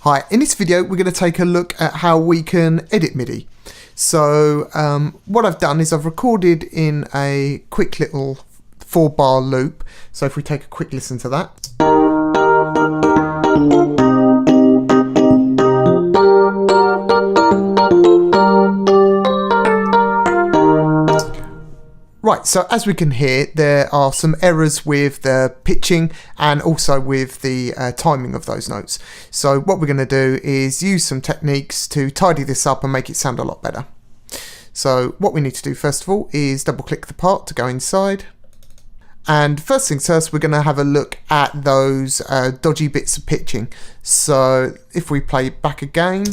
Hi, in this video we're going to take a look at how we can edit MIDI. So what I've done is I've recorded in a quick little 4-bar loop. So if we take a quick listen to that. Right, so as we can hear, there are some errors with the pitching and also with the timing of those notes. So what we're going to do is use some techniques to tidy this up and make it sound a lot better. So what we need to do first of all is double click the part to go inside. And first things first, we're going to have a look at those dodgy bits of pitching. So if we play back again.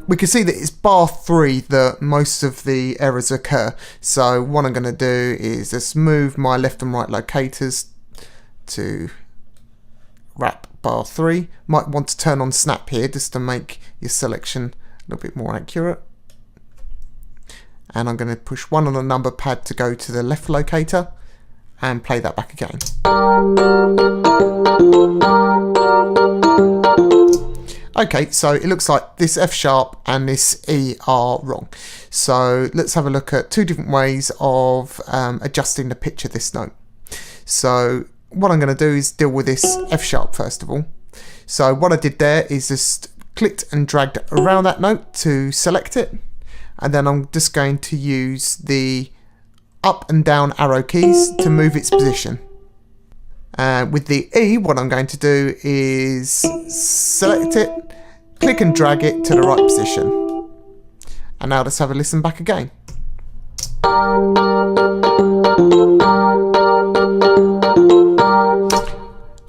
We can see that it's bar 3 that most of the errors occur. So what I'm going to do is just move my left and right locators to wrap bar 3. Might want to turn on snap here just to make your selection a little bit more accurate. And I'm going to push 1 on the number pad to go to the left locator and play that back again. Okay, so it looks like this F sharp and this E are wrong. So let's have a look at 2 different ways of adjusting the pitch of this note. So what I'm going to do is deal with this F sharp first of all. So what I did there is just clicked and dragged around that note to select it. And then I'm just going to use the up and down arrow keys to move its position. With the E, what I'm going to do is select it, click and drag it to the right position. And now let's have a listen back again.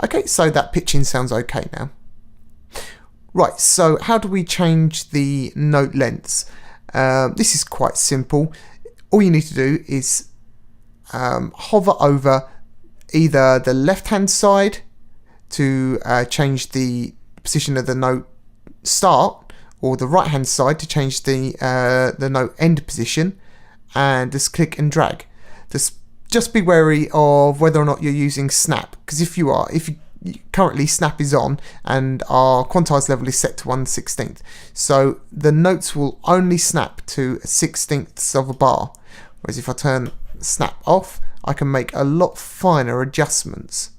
Okay, so that pitching sounds okay now. Right, so how do we change the note lengths? This is quite simple. All you need to do is hover over either the left hand side to change the position of the note start, or the right hand side to change the note end position, and just click and drag. Just be wary of whether or not you're using snap, because if you currently snap is on and our quantized level is set to 1/16, so the notes will only snap to 1/16 of a bar, whereas if I turn snap off, I can make a lot finer adjustments.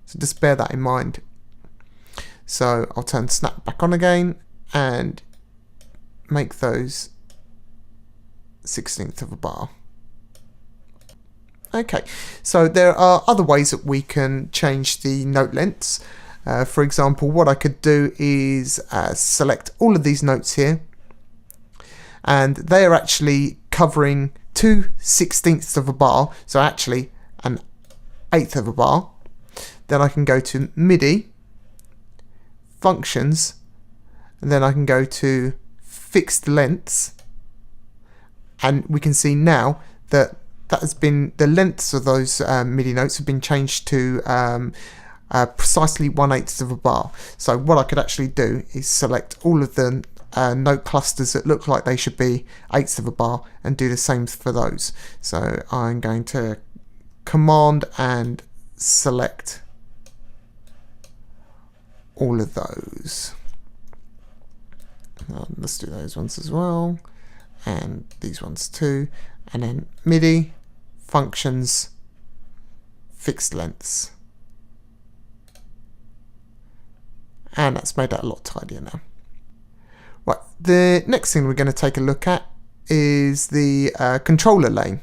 So just bear that in mind. So I'll turn snap back on again and make those 1/16 of a bar. Okay, so there are other ways that we can change the note lengths. For example, what I could do is select all of these notes here, and they are actually covering 2/16 of a bar, so actually an 1/8 of a bar. Then I can go to MIDI, functions, and then I can go to fixed lengths, and we can see now that the lengths of those MIDI notes have been changed to precisely 1/8 of a bar. So what I could actually do is select all of the note clusters that look like they should be 1/8 of a bar and do the same for those. So I'm going to command and select all of those. Let's do those ones as well, and these ones too, and then MIDI, functions, fixed lengths, and that's made that a lot tidier now. Right, the next thing we're going to take a look at is the controller lane.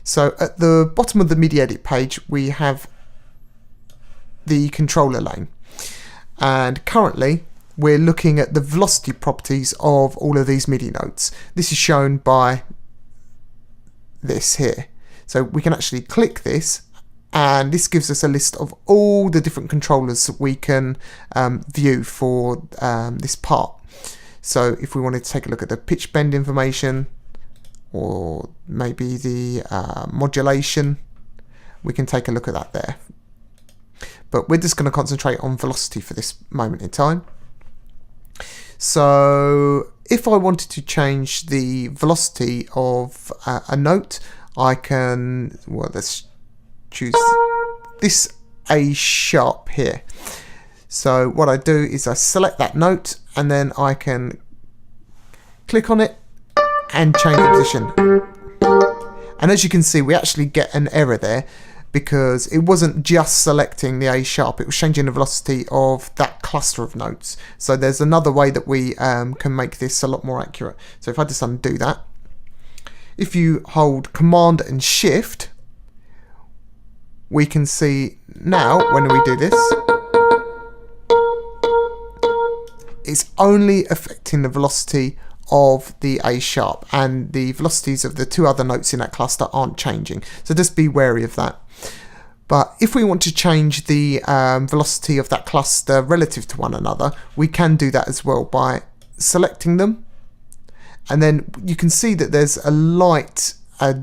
So at the bottom of the MIDI edit page we have the controller lane, and currently we're looking at the velocity properties of all of these MIDI notes. This is shown by this here. So we can actually click this, and this gives us a list of all the different controllers that we can view for this part. So if we wanted to take a look at the pitch bend information, or maybe the modulation, we can take a look at that there. But we're just going to concentrate on velocity for this moment in time. So if I wanted to change the velocity of a note, I can, well, let's choose this A sharp here. So what I do is I select that note and then I can click on it and change the position. And as you can see, we actually get an error there because it wasn't just selecting the A sharp, it was changing the velocity of that cluster of notes. So there's another way that we can make this a lot more accurate. So if I just undo that, if you hold Command and Shift, we can see now when we do this, it's only affecting the velocity of the A sharp, and the velocities of the two other notes in that cluster aren't changing. So just be wary of that. But if we want to change the velocity of that cluster relative to one another, we can do that as well by selecting them. And then you can see that there's a light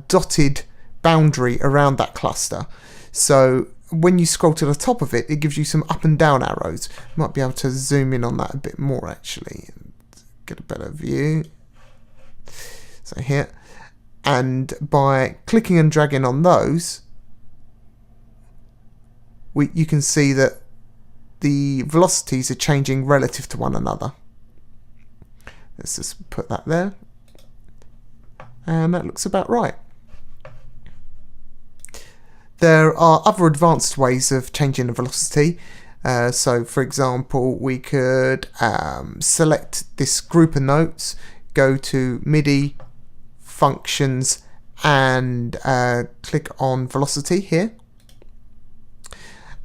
dotted boundary around that cluster. So when you scroll to the top of it, it gives you some up and down arrows. You might be able to zoom in on that a bit more actually, get a better view. So here, and by clicking and dragging on those, you can see that the velocities are changing relative to one another. Let's just put that there, and that looks about right. There are other advanced ways of changing the velocity. So for example, we could select this group of notes, go to MIDI, functions, and click on velocity here.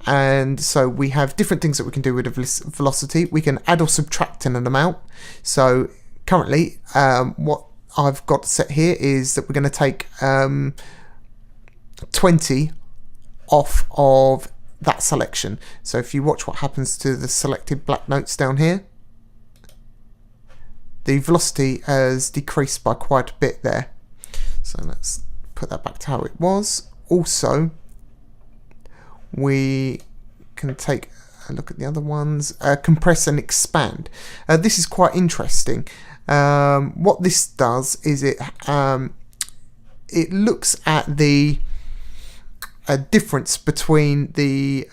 And so we have different things that we can do with the velocity. We can add or subtract in an amount. So currently what I've got set here is that we're going to take 20 off of that selection. So if you watch what happens to the selected black notes down here, the velocity has decreased by quite a bit there. So let's put that back to how it was. Also, we can take a look at the other ones. Compress and expand. This is quite interesting. What this does is it looks at the difference between the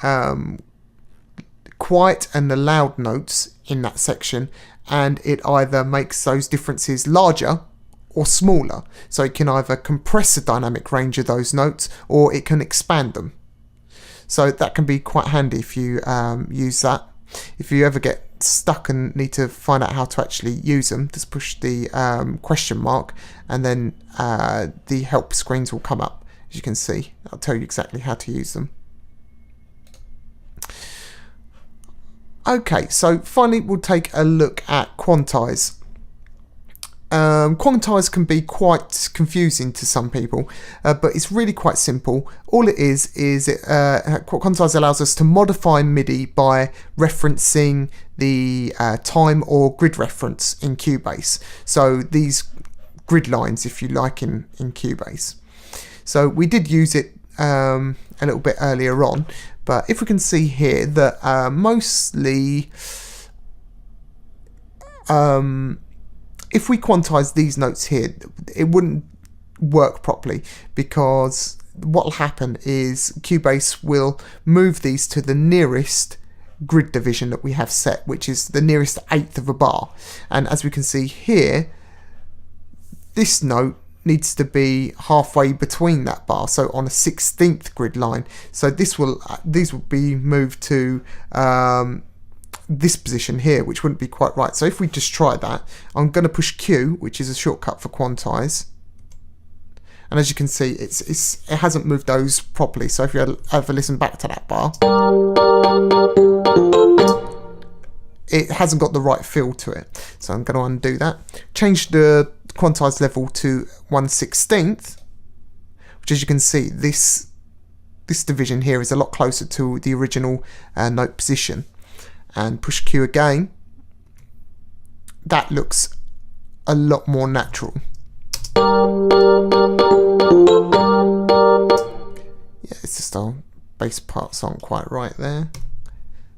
quiet and the loud notes in that section, and it either makes those differences larger or smaller. So it can either compress the dynamic range of those notes or it can expand them. So that can be quite handy if you use that. If you ever get stuck and need to find out how to actually use them, just push the question mark and then the help screens will come up. As you can see, I'll tell you exactly how to use them. Okay, so finally we'll take a look at Quantize. Quantize can be quite confusing to some people, but it's really quite simple. All it is Quantize allows us to modify MIDI by referencing the time or grid reference in Cubase. So these grid lines, if you like, in Cubase. So we did use it a little bit earlier on, but if we can see here that mostly if we quantize these notes here, it wouldn't work properly, because what will happen is Cubase will move these to the nearest grid division that we have set, which is the nearest eighth of a bar. And as we can see here, this note needs to be halfway between that bar, so on a 16th grid line. So these will be moved to this position here, which wouldn't be quite right. So if we just try that, I'm going to push Q, which is a shortcut for Quantize, and as you can see, it hasn't moved those properly. So if you ever listen back to that bar, it hasn't got the right feel to it. So I'm going to undo that, change the Quantize level to 1/16, which, as you can see, this division here is a lot closer to the original note position. And push Q again. That looks a lot more natural. Yeah, it's just our bass parts aren't quite right there.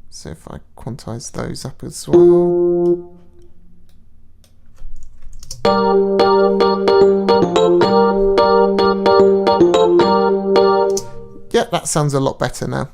So if I quantize those up as well. Yeah, that sounds a lot better now.